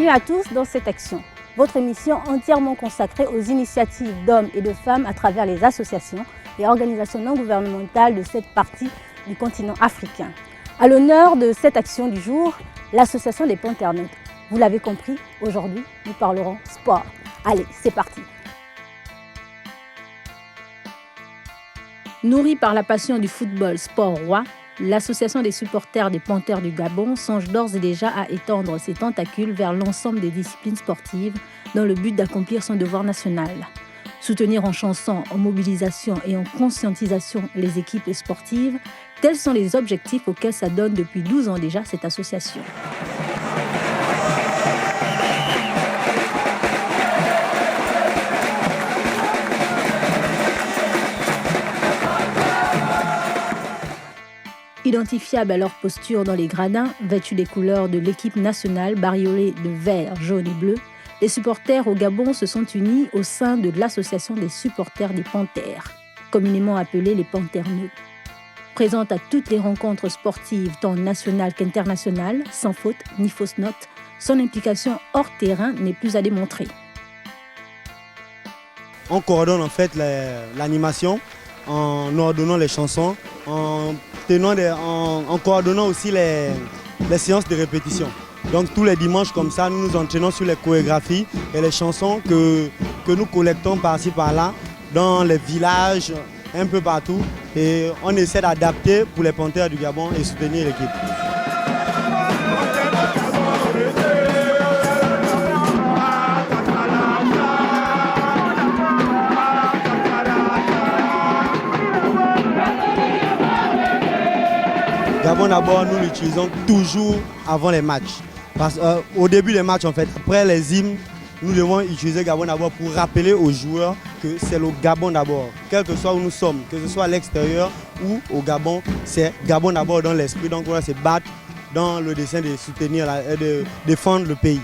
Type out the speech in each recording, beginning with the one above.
Bienvenue à tous dans cette action, votre émission entièrement consacrée aux initiatives d'hommes et de femmes à travers les associations et organisations non gouvernementales de cette partie du continent africain. À l'honneur de cette action du jour, l'association des Panthères Neutres. Vous l'avez compris, aujourd'hui, nous parlerons sport. Allez, c'est parti. Nourrie par la passion du football sport roi, l'association des supporters des Panthères du Gabon songe d'ores et déjà à étendre ses tentacules vers l'ensemble des disciplines sportives dans le but d'accomplir son devoir national. Soutenir en chanson, en mobilisation et en conscientisation les équipes sportives, tels sont les objectifs auxquels s'adonne depuis 12 ans déjà cette association. Identifiables à leur posture dans les gradins, vêtus des couleurs de l'équipe nationale bariolée de vert, jaune et bleu, les supporters au Gabon se sont unis au sein de l'association des supporters des Panthères, communément appelée les Panthères Neutres. Présente à toutes les rencontres sportives, tant nationales qu'internationales, sans faute ni fausse note, son implication hors terrain n'est plus à démontrer. On coordonne en fait l'animation en ordonnant les chansons, en coordonnant aussi les séances de répétition. Donc tous les dimanches comme ça, nous nous entraînons sur les chorégraphies et les chansons que nous collectons par-ci par-là dans les villages, un peu partout. Et on essaie d'adapter pour les Panthères du Gabon et soutenir l'équipe. Gabon d'abord, nous l'utilisons toujours avant les matchs. Au début des matchs, en fait, après les hymnes, nous devons utiliser Gabon d'abord pour rappeler aux joueurs que c'est le Gabon d'abord. Quel que soit où nous sommes, que ce soit à l'extérieur ou au Gabon, c'est Gabon d'abord dans l'esprit. Donc on va se battre dans le dessein de soutenir et de défendre le pays.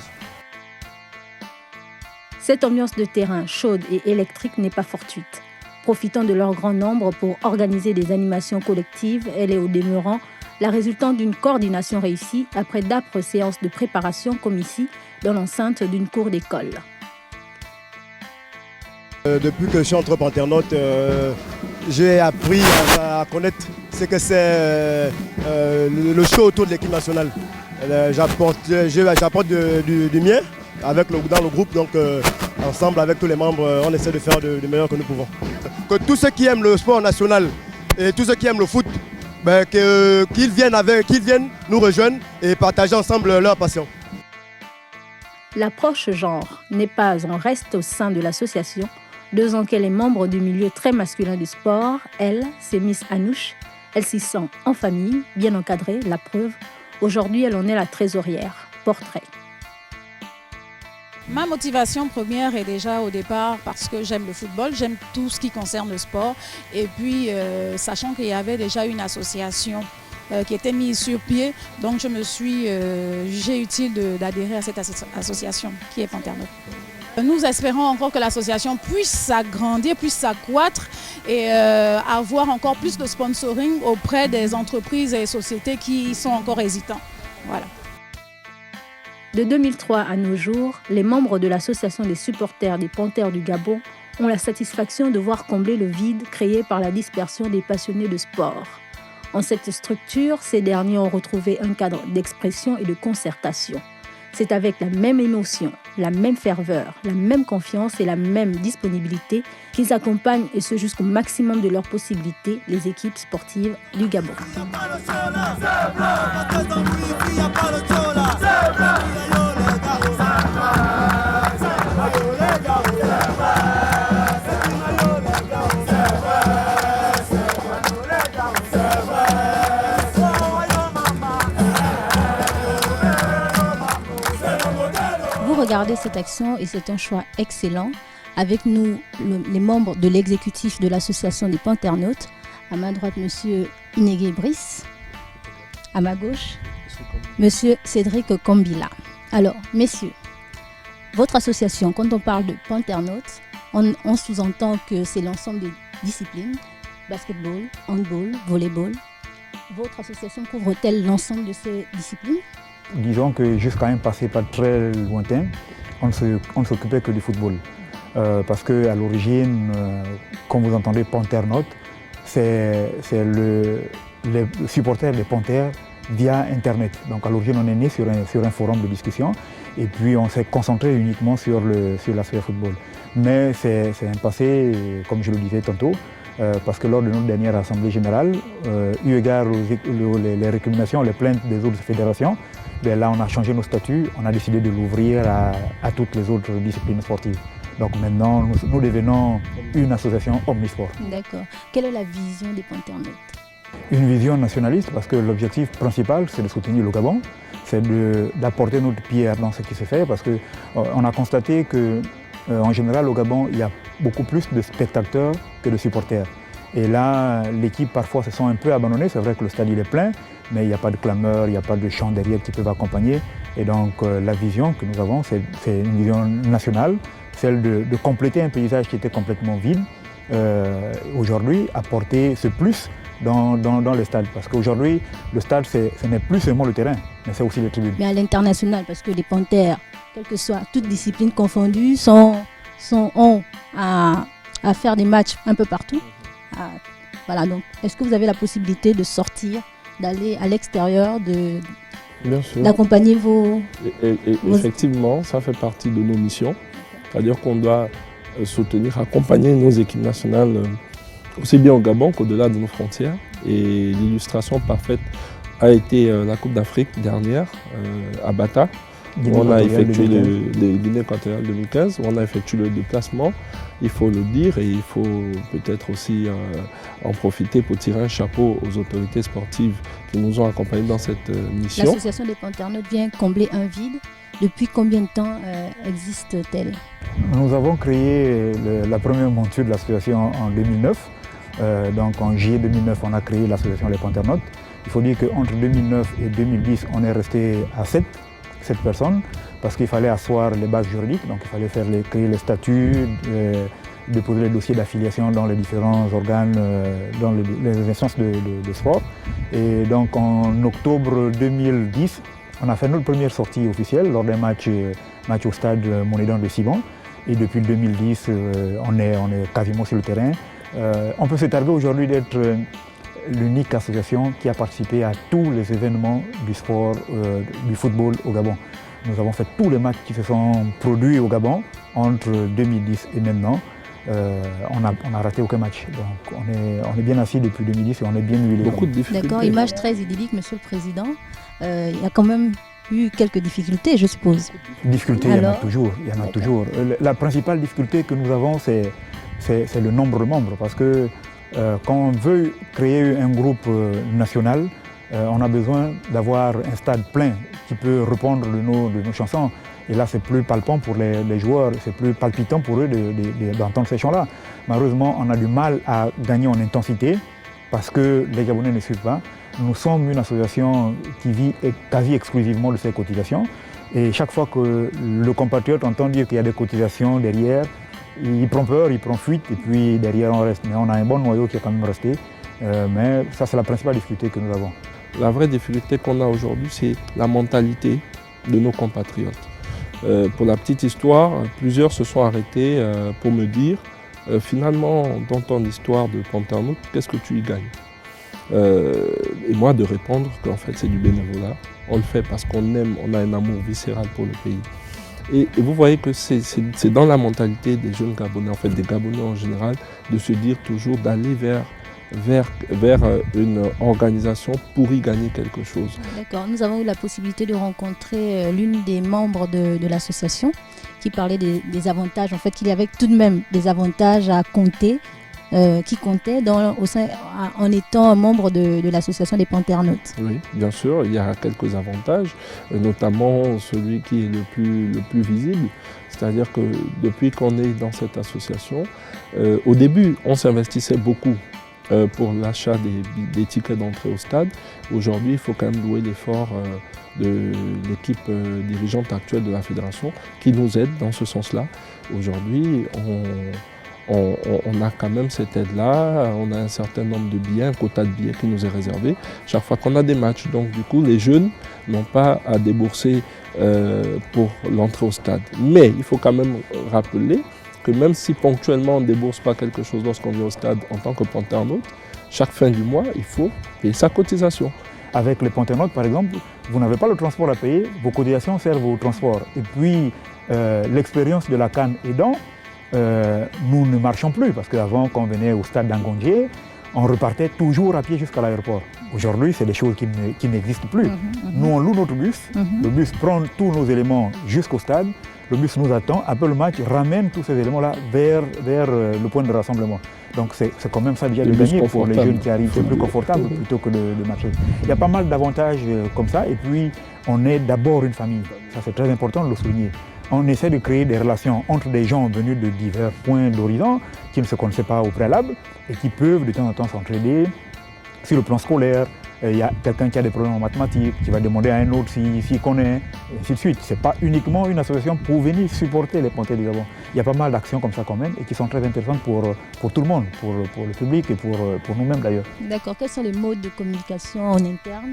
Cette ambiance de terrain chaude et électrique n'est pas fortuite. Profitant de leur grand nombre pour organiser des animations collectives, elle est au demeurant la résultante d'une coordination réussie après d'âpres séances de préparation comme ici, dans l'enceinte d'une cour d'école. Depuis que je suis entre Panthères Neutres, j'ai appris à connaître ce que c'est le show autour de l'équipe nationale. J'apporte du mien dans le groupe, donc ensemble avec tous les membres, on essaie de faire du meilleur que nous pouvons. Que tous ceux qui aiment le sport national et tous ceux qui aiment le foot, qu'ils viennent nous rejoindre et partager ensemble leur passion. L'approche genre n'est pas en reste au sein de l'association. 2 ans qu'elle est membre du milieu très masculin du sport, elle, c'est Miss Anouche. Elle s'y sent en famille, bien encadrée, la preuve. Aujourd'hui, elle en est la trésorière. Portrait. Ma motivation première est déjà au départ parce que j'aime le football, j'aime tout ce qui concerne le sport. Et puis, sachant qu'il y avait déjà une association qui était mise sur pied, donc j'ai utile d'adhérer à cette association qui est Panthères Neutres. Nous espérons encore que l'association puisse s'agrandir, puisse s'accroître et avoir encore plus de sponsoring auprès des entreprises et sociétés qui sont encore hésitants. Voilà. De 2003 à nos jours, les membres de l'association des supporters des Panthères du Gabon ont la satisfaction de voir combler le vide créé par la dispersion des passionnés de sport. En cette structure, ces derniers ont retrouvé un cadre d'expression et de concertation. C'est avec la même émotion, la même ferveur, la même confiance et la même disponibilité qu'ils accompagnent, et ce jusqu'au maximum de leurs possibilités, les équipes sportives du Gabon. Vous regardez cette action et c'est un choix excellent. Avec nous, les membres de l'exécutif de l'association des Panthères Neutres. À ma droite, M. Inégué Brice. À ma gauche, M. Cédric Kombila. Alors, messieurs, votre association, quand on parle de Panthères Neutres, on sous-entend que c'est l'ensemble des disciplines, basketball, handball, volleyball. Votre association couvre-t-elle l'ensemble de ces disciplines? disons que jusqu'à un passé pas très lointain, on ne s'occupait que du football. Parce qu'à l'origine, comme vous entendez, Panthère Note, c'est les supporters des Panthères via Internet. Donc à l'origine, on est né sur un forum de discussion et puis on s'est concentré uniquement sur l'aspect football. Mais c'est un passé, comme je le disais tantôt, parce que lors de notre dernière assemblée générale, eu égard les récriminations, les plaintes des autres fédérations, là on a changé nos statuts, on a décidé de l'ouvrir à toutes les autres disciplines sportives. Donc maintenant, nous devenons une association omnisport. D'accord. Quelle est la vision des Panthères Notes? Une vision nationaliste, parce que l'objectif principal, c'est de soutenir le Gabon, c'est d'apporter notre pierre dans ce qui se fait, parce qu'on a constaté qu'en général, au Gabon, il y a beaucoup plus de spectateurs que de supporters. Et là, l'équipe parfois se sent un peu abandonnée. C'est vrai que le stade il est plein, mais il n'y a pas de clameur, il n'y a pas de chant derrière qui peuvent accompagner. Et donc la vision que nous avons, c'est une vision nationale, celle de compléter un paysage qui était complètement vide. Aujourd'hui, apporter ce plus dans le stade. Parce qu'aujourd'hui, le stade, ce n'est plus seulement le terrain, mais c'est aussi les tribunes. Mais à l'international, parce que les Panthères, quelles que soient toutes disciplines confondues, ont à faire des matchs un peu partout. Voilà, donc est-ce que vous avez la possibilité de sortir, d'aller à l'extérieur, Bien sûr. d'accompagner vos... Effectivement, ça fait partie de nos missions. C'est-à-dire qu'on doit soutenir, accompagner nos équipes nationales aussi bien au Gabon qu'au-delà de nos frontières. Et l'illustration parfaite a été la Coupe d'Afrique dernière à Bata, où on a effectué le Guinée équatoriale 2015, où on a effectué le déplacement, il faut le dire, et il faut peut-être aussi en profiter pour tirer un chapeau aux autorités sportives qui nous ont accompagnés dans cette mission. L'association des Panthères Notes vient combler un vide. Depuis combien de temps existe-t-elle? Nous avons créé la première monture de l'association en 2009. Donc en juillet 2009, on a créé l'association Les Panthères Notes. Il faut dire qu'entre 2009 et 2010, on est resté à 7 personnes parce qu'il fallait asseoir les bases juridiques. Donc il fallait créer les statuts, déposer les dossiers d'affiliation dans les différents organes, dans les instances de sport. Et donc en octobre 2010, on a fait notre première sortie officielle lors d'un match au stade Monédan de Sigon. Et depuis 2010, on est quasiment sur le terrain. On peut se targuer aujourd'hui d'être l'unique association qui a participé à tous les événements du sport, du football au Gabon. Nous avons fait tous les matchs qui se sont produits au Gabon entre 2010 et maintenant. On n'a raté aucun match. Donc on est bien assis depuis 2010 et on est bien huilé. Beaucoup de difficultés. D'accord, image très idyllique, Monsieur le Président. Il y a quand même eu quelques difficultés, je suppose. Difficultés, il y en a toujours. La principale difficulté que nous avons, c'est le nombre de membres. Parce que quand on veut créer un groupe national, on a besoin d'avoir un stade plein qui peut répondre de nos chansons. Et là, c'est plus palpant pour les joueurs, c'est plus palpitant pour eux d'entendre ces chants-là. Malheureusement, on a du mal à gagner en intensité parce que les Gabonais ne suivent pas. Nous sommes une association qui vit quasi exclusivement de ses cotisations. Et chaque fois que le compatriote entend dire qu'il y a des cotisations derrière, il prend peur, il prend fuite et puis derrière on reste. Mais on a un bon noyau qui est quand même resté. Mais ça, c'est la principale difficulté que nous avons. La vraie difficulté qu'on a aujourd'hui, c'est la mentalité de nos compatriotes. Pour la petite histoire, plusieurs se sont arrêtés pour me dire finalement, dans ton histoire de Panthères Notes, qu'est-ce que tu y gagnes? Et moi de répondre qu'en fait c'est du bénévolat. On le fait parce qu'on aime, on a un amour viscéral pour le pays. Et vous voyez que c'est dans la mentalité des jeunes Gabonais, en fait des Gabonais en général, de se dire toujours d'aller vers une organisation pour y gagner quelque chose. D'accord, nous avons eu la possibilité de rencontrer l'une des membres de l'association qui parlait des avantages, en fait qu'il y avait tout de même des avantages à compter, qui comptaient en étant membre de l'association des Panthères Notes. Oui, bien sûr, il y a quelques avantages, notamment celui qui est le plus visible, c'est-à-dire que depuis qu'on est dans cette association, au début on s'investissait beaucoup pour l'achat des tickets d'entrée au stade. Aujourd'hui, il faut quand même louer l'effort de l'équipe dirigeante actuelle de la fédération qui nous aide dans ce sens-là. Aujourd'hui, on a quand même cette aide-là, on a un certain nombre de billets, un quota de billets qui nous est réservé chaque fois qu'on a des matchs. Donc du coup, les jeunes n'ont pas à débourser pour l'entrée au stade. Mais il faut quand même rappeler que même si ponctuellement on ne débourse pas quelque chose lorsqu'on vient au stade en tant que panternaute, chaque fin du mois, il faut payer sa cotisation. Avec les panternautes, par exemple, vous n'avez pas le transport à payer, vos cotisations servent au transport. Et puis, l'expérience de la CAN aidant, nous ne marchons plus, parce qu'avant, quand on venait au stade d'Angondier, on repartait toujours à pied jusqu'à l'aéroport. Aujourd'hui, c'est des choses qui n'existent plus. Nous, on loue notre bus, le bus prend tous nos éléments jusqu'au stade, le bus nous attend, après le match, ramène tous ces éléments-là vers le point de rassemblement. Donc c'est quand même ça déjà de gagner pour les jeunes qui arrivent, c'est plus confortable plutôt que de marcher. Il y a pas mal d'avantages comme ça, et puis on est d'abord une famille, ça c'est très important de le souligner. On essaie de créer des relations entre des gens venus de divers points d'horizon qui ne se connaissaient pas au préalable et qui peuvent de temps en temps s'entraider sur le plan scolaire. Il y a quelqu'un qui a des problèmes en mathématiques, qui va demander à un autre s'il connaît, et ainsi de suite. Ce n'est pas uniquement une association pour venir supporter les Panthères du Gabon. Il y a pas mal d'actions comme ça quand même et qui sont très intéressantes pour tout le monde, pour le public et pour nous-mêmes d'ailleurs. D'accord. Quels sont les modes de communication en interne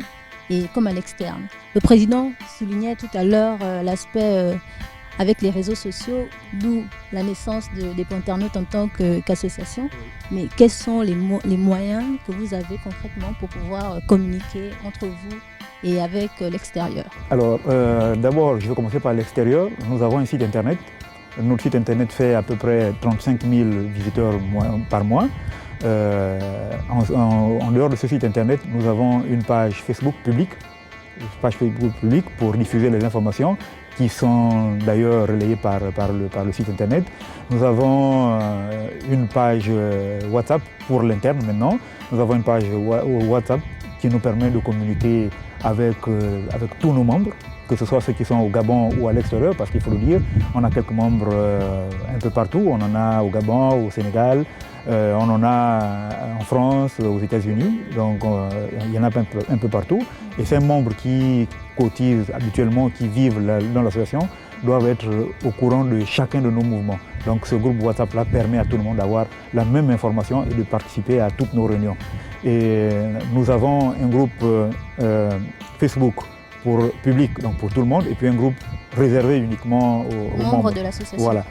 et comme à l'externe? Le président soulignait tout à l'heure l'aspect avec les réseaux sociaux, d'où la naissance des panternautes en tant qu'association. Mais quels sont les moyens que vous avez concrètement pour pouvoir communiquer entre vous et avec l'extérieur? Alors, d'abord, je vais commencer par l'extérieur. Nous avons un site internet. Notre site internet fait à peu près 35 000 visiteurs par mois. En dehors de ce site internet, nous avons une page Facebook publique, pour diffuser les informations qui sont d'ailleurs relayées par le site internet. Nous avons une page WhatsApp pour l'interne maintenant. Nous avons une page WhatsApp qui nous permet de communiquer avec tous nos membres, que ce soit ceux qui sont au Gabon ou à l'extérieur, parce qu'il faut le dire, on a quelques membres un peu partout. On en a au Gabon, au Sénégal, on en a en France, aux États-Unis, donc il y en a un peu partout. Et ces membres qui cotisent habituellement, qui vivent dans l'association, doivent être au courant de chacun de nos mouvements. Donc ce groupe WhatsApp-là permet à tout le monde d'avoir la même information et de participer à toutes nos réunions. Et nous avons un groupe Facebook pour public, donc pour tout le monde, et puis un groupe réservé uniquement aux membres de l'association. Voilà.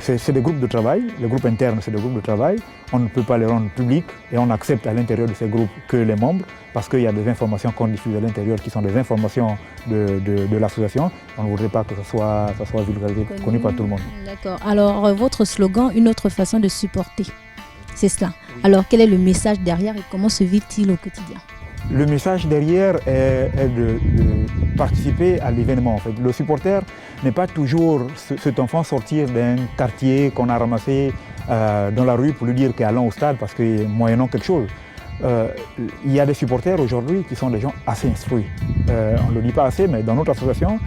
C'est des groupes de travail, les groupes internes c'est des groupes de travail, on ne peut pas les rendre publics et on accepte à l'intérieur de ces groupes que les membres, parce qu'il y a des informations qu'on diffuse à l'intérieur qui sont des informations de l'association. On ne voudrait pas que ça soit vulgarisé, connu par tout le monde. D'accord. Alors votre slogan, une autre façon de supporter, c'est cela. Oui. Alors quel est le message derrière et comment se vit-il au quotidien? Le message derrière est de participer à l'événement. En fait. Le supporter n'est pas toujours cet enfant sortir d'un quartier qu'on a ramassé dans la rue pour lui dire qu'allons au stade parce que moyennant quelque chose. Il y a des supporters aujourd'hui qui sont des gens assez instruits. On ne le dit pas assez, mais dans notre association,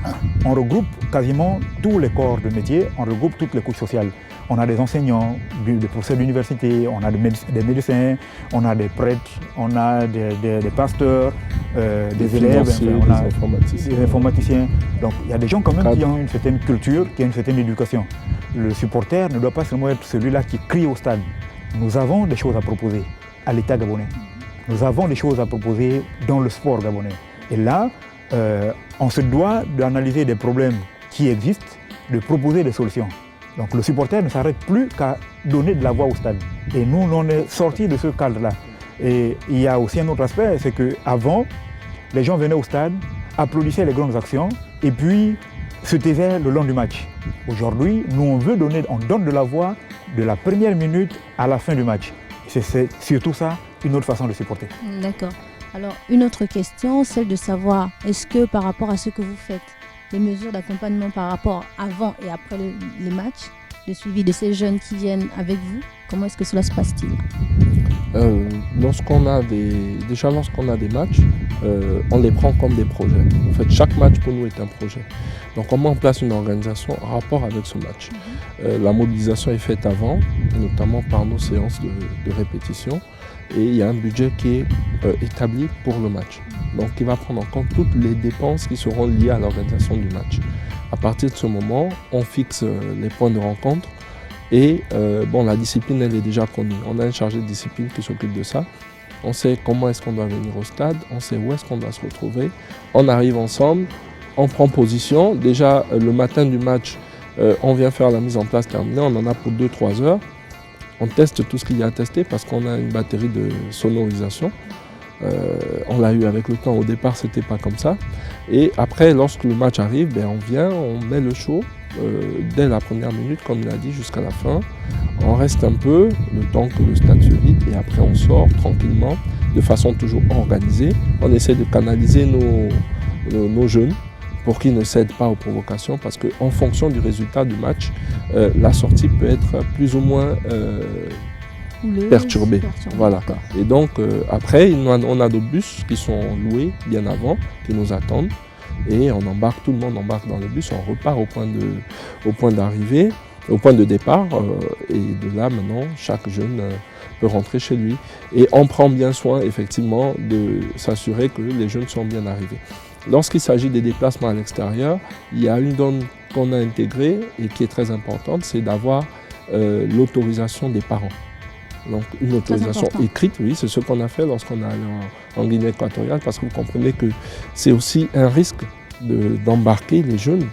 on regroupe quasiment tous les corps de métier, on regroupe toutes les couches sociales. On a des enseignants, des professeurs d'université, on a des médecins, on a des prêtres, on a des pasteurs, des élèves, on a des informaticiens. Donc il y a des gens quand même qui ont une certaine culture, qui ont une certaine éducation. Le supporter ne doit pas seulement être celui-là qui crie au stade. Nous avons des choses à proposer à l'État gabonais. Nous avons des choses à proposer dans le sport gabonais. Et là, on se doit d'analyser des problèmes qui existent, de proposer des solutions. Donc le supporter ne s'arrête plus qu'à donner de la voix au stade. Et nous, on est sortis de ce cadre-là. Et il y a aussi un autre aspect, c'est qu'avant, les gens venaient au stade, applaudissaient les grandes actions, et puis se taisaient le long du match. Aujourd'hui, nous, on donne de la voix de la première minute à la fin du match. C'est surtout ça, une autre façon de supporter. D'accord. Alors, une autre question, celle de savoir, est-ce que par rapport à ce que vous faites, les mesures d'accompagnement par rapport avant et après les matchs, le suivi de ces jeunes qui viennent avec vous, comment est-ce que cela se passe-t-il? Lorsqu'on a des matchs, on les prend comme des projets. En fait, chaque match pour nous est un projet. Donc on met en place une organisation en rapport avec ce match. La mobilisation est faite avant, notamment par nos séances de répétition. Et il y a un budget qui est établi pour le match. Donc il va prendre en compte toutes les dépenses qui seront liées à l'organisation du match. À partir de ce moment, on fixe les points de rencontre Et la discipline, elle est déjà connue. On a un chargé de discipline qui s'occupe de ça. On sait comment est-ce qu'on doit venir au stade, on sait où est-ce qu'on doit se retrouver. On arrive ensemble, on prend position. Déjà, le matin du match, on vient faire la mise en place terminée. On en a pour 2-3 heures. On teste tout ce qu'il y a à tester parce qu'on a une batterie de sonorisation. On l'a eu avec le temps. Au départ, c'était pas comme ça. Et après, lorsque le match arrive, on vient, on met le show dès la première minute, comme il a dit, jusqu'à la fin. On reste un peu, le temps que le stade se vide, et après on sort tranquillement, de façon toujours organisée. On essaie de canaliser nos jeunes pour qu'ils ne cèdent pas aux provocations, parce qu'en fonction du résultat du match, la sortie peut être plus ou moins perturbée. Voilà. Et donc après, on a d'autres bus qui sont loués bien avant, qui nous attendent. Et on embarque, tout le monde embarque dans le bus, on repart au point d'arrivée, au point de départ. Et de là, maintenant, chaque jeune peut rentrer chez lui. Et on prend bien soin, effectivement, de s'assurer que les jeunes sont bien arrivés. Lorsqu'il s'agit des déplacements à l'extérieur, il y a une donne qu'on a intégrée et qui est très importante, c'est d'avoir l'autorisation des parents. Donc une autorisation écrite, oui, c'est ce qu'on a fait lorsqu'on est allé en Guinée équatoriale, parce que vous comprenez que c'est aussi un risque d'embarquer les jeunes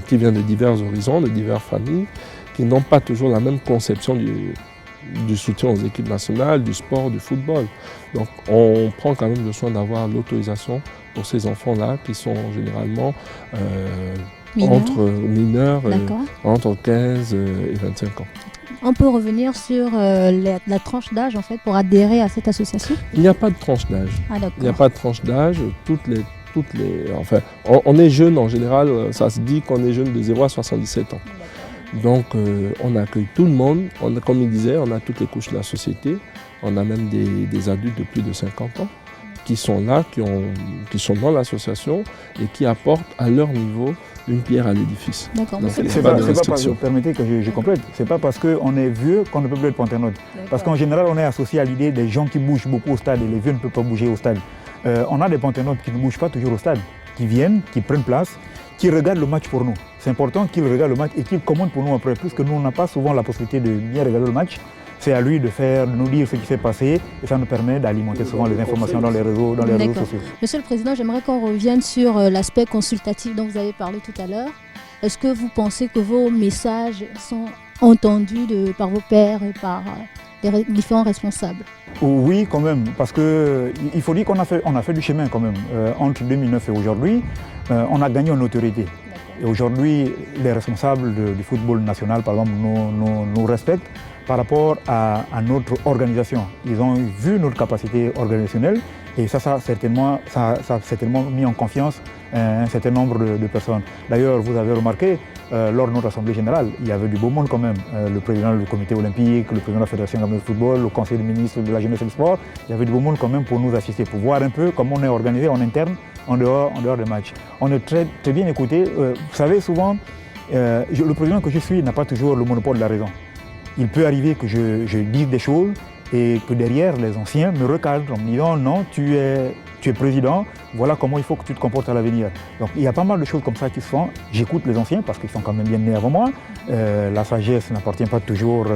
qui viennent de divers horizons, de diverses familles, qui n'ont pas toujours la même conception du soutien aux équipes nationales, du sport, du football. Donc on prend quand même le soin d'avoir l'autorisation pour ces enfants-là qui sont généralement mineurs, entre 15 et 25 ans. On peut revenir sur la tranche d'âge en fait pour adhérer à cette association? Il n'y a pas de tranche d'âge. Ah, il n'y a pas de tranche d'âge. On est jeune en général, ça se dit qu'on est jeune de 0 à 77 ans. Donc on accueille tout le monde. Comme il disait, on a toutes les couches de la société. On a même des adultes de plus de 50 ans qui sont là, qui sont dans l'association et qui apportent à leur niveau une pierre à l'édifice. D'accord. C'est pas parce que, permettez que je complète, c'est pas parce qu'on est vieux qu'on ne peut plus être panternote. Parce qu'en général, on est associé à l'idée des gens qui bougent beaucoup au stade et les vieux ne peuvent pas bouger au stade. On a des panternotes qui ne bougent pas toujours au stade, qui viennent, qui prennent place, qui regardent le match pour nous. C'est important qu'ils regardent le match et qu'ils commandent pour nous après, puisque nous, on n'a pas souvent la possibilité de bien regarder le match. C'est à lui de nous dire ce qui s'est passé et ça nous permet d'alimenter souvent les informations dans les réseaux sociaux. Monsieur le Président, j'aimerais qu'on revienne sur l'aspect consultatif dont vous avez parlé tout à l'heure. Est-ce que vous pensez que vos messages sont entendus par vos pairs et par les différents responsables? Oui, quand même, parce qu'il faut dire qu'on a fait du chemin quand même. Entre 2009 et aujourd'hui, on a gagné en autorité. Et aujourd'hui, les responsables du football national, par exemple, nous respectent par rapport à notre organisation. Ils ont vu notre capacité organisationnelle et ça a certainement mis en confiance un certain nombre de personnes. D'ailleurs, vous avez remarqué, lors de notre assemblée générale, il y avait du beau monde quand même. Le président du comité olympique, le président de la fédération de football, le conseil des ministres de la jeunesse et du sport, il y avait du beau monde quand même pour nous assister, pour voir un peu comment on est organisé en interne, en dehors des matchs. On est très, très bien écouté. Vous savez, souvent, le président que je suis n'a pas toujours le monopole de la raison. Il peut arriver que je dise des choses et que derrière, les anciens me recadrent en me disant « Non, tu es président, voilà comment il faut que tu te comportes à l'avenir ». Donc il y a pas mal de choses comme ça qui se font. J'écoute les anciens parce qu'ils sont quand même bien nés avant moi. La sagesse n'appartient pas toujours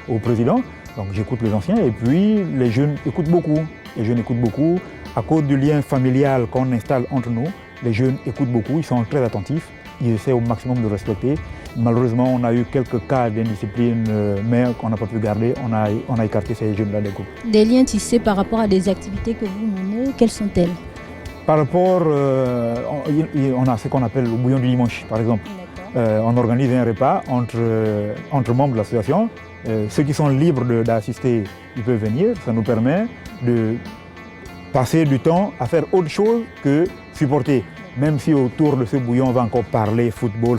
au président. Donc j'écoute les anciens et puis les jeunes écoutent beaucoup. Les jeunes écoutent beaucoup. À cause du lien familial qu'on installe entre nous, les jeunes écoutent beaucoup, ils sont très attentifs. Ils essaient au maximum de respecter. Malheureusement, on a eu quelques cas d'indiscipline, mais qu'on n'a pas pu garder. On a écarté ces jeunes-là des groupes. Des liens tissés par rapport à des activités que vous menez, quelles sont-elles? Par rapport, on a ce qu'on appelle le bouillon du dimanche, par exemple. On organise un repas entre membres de l'association. Ceux qui sont libres d'assister, ils peuvent venir. Ça nous permet de passer du temps à faire autre chose que supporter. Même si autour de ce bouillon, on va encore parler football,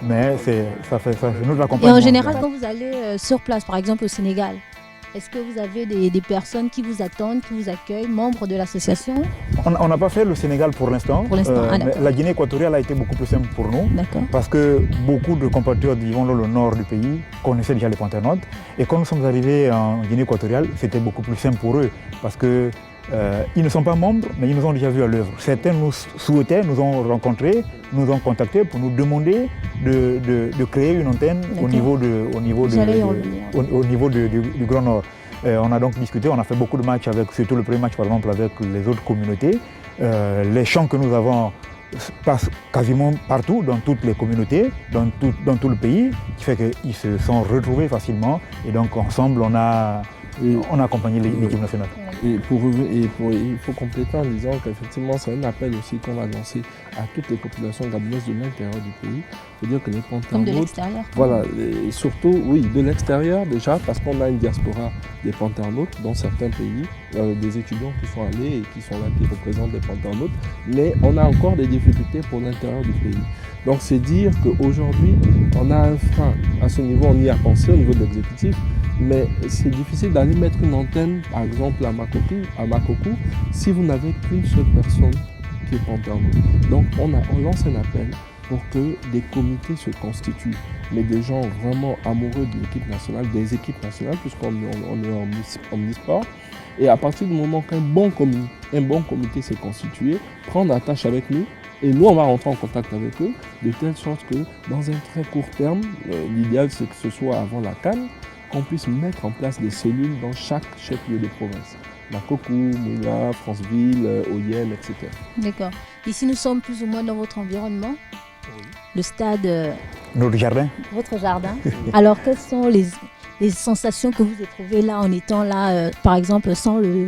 mais ça nous accompagne. Et en général, quand vous allez sur place, par exemple au Sénégal, est-ce que vous avez des personnes qui vous attendent, qui vous accueillent, membres de l'association? On n'a pas fait le Sénégal pour l'instant. La Guinée équatoriale a été beaucoup plus simple pour nous. Parce que beaucoup de compatriotes vivant dans le nord du pays connaissaient déjà les panternotes. Et quand nous sommes arrivés en Guinée équatoriale, c'était beaucoup plus simple pour eux. Parce que Ils ne sont pas membres, mais ils nous ont déjà vus à l'œuvre. Certains nous souhaitaient, nous ont rencontrés, nous ont contactés pour nous demander de créer une antenne au niveau du Grand Nord. On a donc discuté, on a fait beaucoup de matchs, surtout le premier match par exemple avec les autres communautés. Les champs que nous avons passent quasiment partout, dans toutes les communautés, dans tout le pays, qui fait qu'ils se sont retrouvés facilement et donc ensemble on a accompagné l'équipe nationale. Il faut compléter en disant qu'effectivement c'est un appel aussi qu'on va lancer à toutes les populations gabonaises de l'intérieur du pays. Il faut dire que les panternautes, comme de l'extérieur. Voilà, et surtout, oui, de l'extérieur déjà, parce qu'on a une diaspora des panternautes dans certains pays, des étudiants qui sont allés et qui sont là, qui représentent les panternautes, mais on a encore des difficultés pour l'intérieur du pays. Donc c'est dire qu'aujourd'hui, on a un frein à ce niveau, on y a pensé au niveau de l'exécutif, mais c'est difficile d'aller mettre une antenne, par exemple à Makokou, si vous n'avez qu'une seule personne qui est panternaute. Donc on lance un appel pour que des comités se constituent, mais des gens vraiment amoureux de l'équipe nationale, des équipes nationales, puisqu'on est en omnisport. Et à partir du moment qu'un bon comité s'est constitué, prendre attache avec nous, et nous on va rentrer en contact avec eux, de telle sorte que dans un très court terme, l'idéal c'est que ce soit avant la CAN, qu'on puisse mettre en place des cellules dans chaque chef-lieu de province. Makokou, Moula, Franceville, Oyem, etc. D'accord. Ici, nous sommes plus ou moins dans votre environnement. Oui. Le stade. Notre jardin. Votre jardin. Alors, quelles sont les sensations que vous éprouvez là en étant là, par exemple, sans match,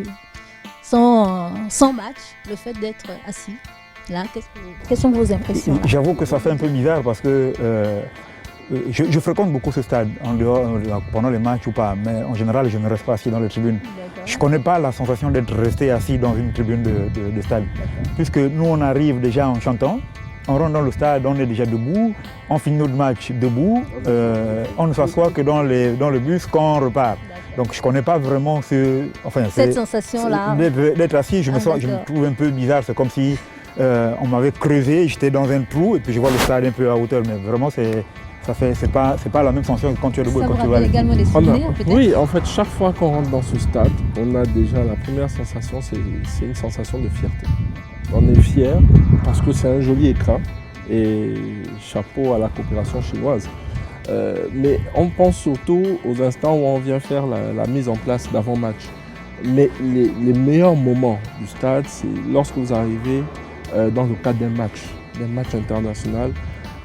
le fait d'être assis là, quelles sont vos impressions là? J'avoue que ça fait un peu bizarre parce que je fréquente beaucoup ce stade, en dehors, pendant les matchs ou pas, mais en général, je ne reste pas assis dans les tribunes. Je ne connais pas la sensation d'être resté assis dans une tribune de stade. Puisque nous, on arrive déjà en chantant, on rentre dans le stade, on est déjà debout, on finit notre match debout, on ne s'assoit que dans le bus quand on repart. Donc je ne connais pas vraiment cette sensation-là. D'être assis, je me trouve un peu bizarre, c'est comme si on m'avait creusé, j'étais dans un trou et puis je vois le stade un peu à hauteur, mais vraiment c'est pas la même sensation que quand tu es debout. Ça vous rappelle également des souvenirs peut-être? Oui, en fait, chaque fois qu'on rentre dans ce stade, on a déjà la première sensation, c'est une sensation de fierté. On est fiers parce que c'est un joli écran et chapeau à la coopération chinoise. Mais on pense surtout aux instants où on vient faire la mise en place d'avant-match. Mais les meilleurs moments du stade, c'est lorsque vous arrivez dans le cadre d'un match international,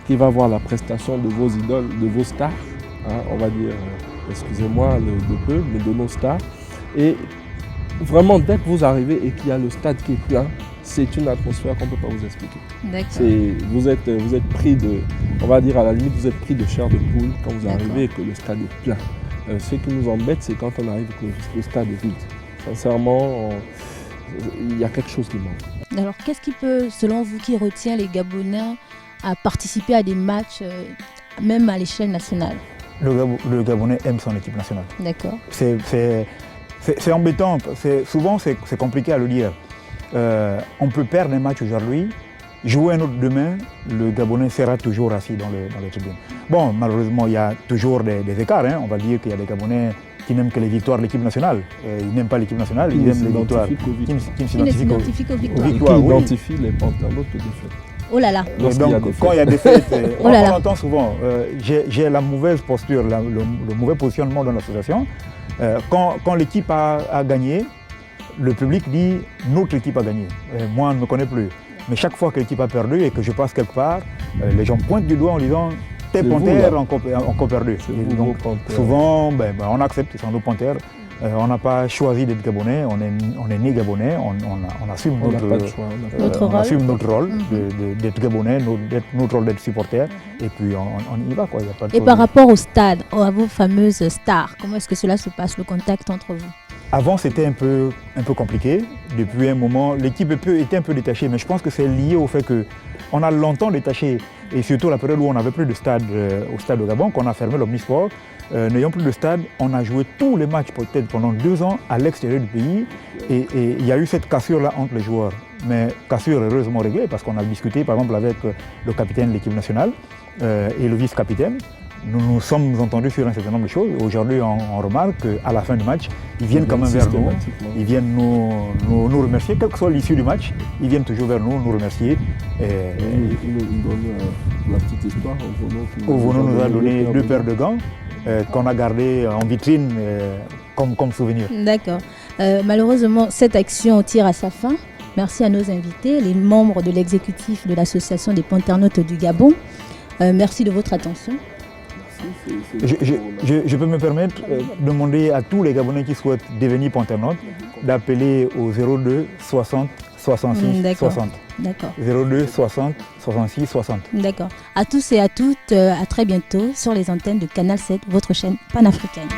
qui va voir la prestation de vos idoles, de vos stars, hein, on va dire, excusez-moi de peu, mais de nos stars. Et vraiment, dès que vous arrivez et qu'il y a le stade qui est plein, c'est une atmosphère qu'on ne peut pas vous expliquer. Vous êtes pris de, on va dire à la limite, vous êtes pris de chair de poule quand vous arrivez et que le stade est plein. Ce qui nous embête, c'est quand on arrive et que le stade est vide. Sincèrement, il y a quelque chose qui manque. Alors, qu'est-ce qui peut, selon vous, qui retient les Gabonais à participer à des matchs, même à l'échelle nationale? Le Gabonais aime son équipe nationale. D'accord. C'est embêtant, souvent c'est compliqué à le dire. On peut perdre un match aujourd'hui, jouer un autre demain, le Gabonais sera toujours assis dans les tribunes. Bon, malheureusement, il y a toujours des écarts. Hein. On va dire qu'il y a des Gabonais qui n'aiment que les victoires de l'équipe nationale. Ils n'aiment pas l'équipe nationale, ils aiment les victoires. Qui s'identifient aux victoires. Qui identifient les panternautes aux défaites. Oh là là. Donc, quand il y a des fêtes, on entend souvent, j'ai la mauvaise posture, le mauvais positionnement dans l'association. Quand l'équipe a gagné, le public dit notre équipe a gagné. Moi, on ne me connaît plus. Mais chaque fois que l'équipe a perdu et que je passe quelque part, les gens pointent du doigt en disant tes panthères ont encore perdu. Donc, souvent, on accepte, ce sont nos panthères. On n'a pas choisi d'être Gabonais, on est né Gabonais, on assume notre rôle d'être Gabonais, notre rôle d'être supporter, et puis on y va. Quoi, y a pas de par rapport au stade, à vos fameuses stars, comment est-ce que cela se passe, le contact entre vous? Avant, c'était un peu compliqué. Depuis un moment, l'équipe était un peu détachée, mais je pense que c'est lié au fait qu'on a longtemps détaché, et surtout la période où on n'avait plus de stade au stade de Gabon, qu'on a fermé l'Omnisport. N'ayant plus de stade, on a joué tous les matchs peut-être pendant 2 ans à l'extérieur du pays, et il y a eu cette cassure-là entre les joueurs. Mais cassure heureusement réglée, parce qu'on a discuté par exemple avec le capitaine de l'équipe nationale et le vice-capitaine. nous nous sommes entendus sur un certain nombre de choses. Aujourd'hui, on remarque qu'à la fin du match, ils viennent quand même vers nous, ils viennent nous remercier, quelle que soit l'issue du match, ils viennent toujours vers nous remercier. Ils nous donnent la petite histoire. Ovono nous a donné 2 paires de gants qu'on a gardées en vitrine comme souvenir. D'accord. Malheureusement, cette action tire à sa fin. Merci à nos invités, les membres de l'exécutif de l'Association des Panternautes du Gabon. Merci de votre attention. Je peux me permettre de demander à tous les Gabonais qui souhaitent devenir panternautes d'appeler au 02 60 66 60. D'accord. 02 60 66 60. D'accord. À tous et à toutes, à très bientôt sur les antennes de Canal 7, votre chaîne panafricaine.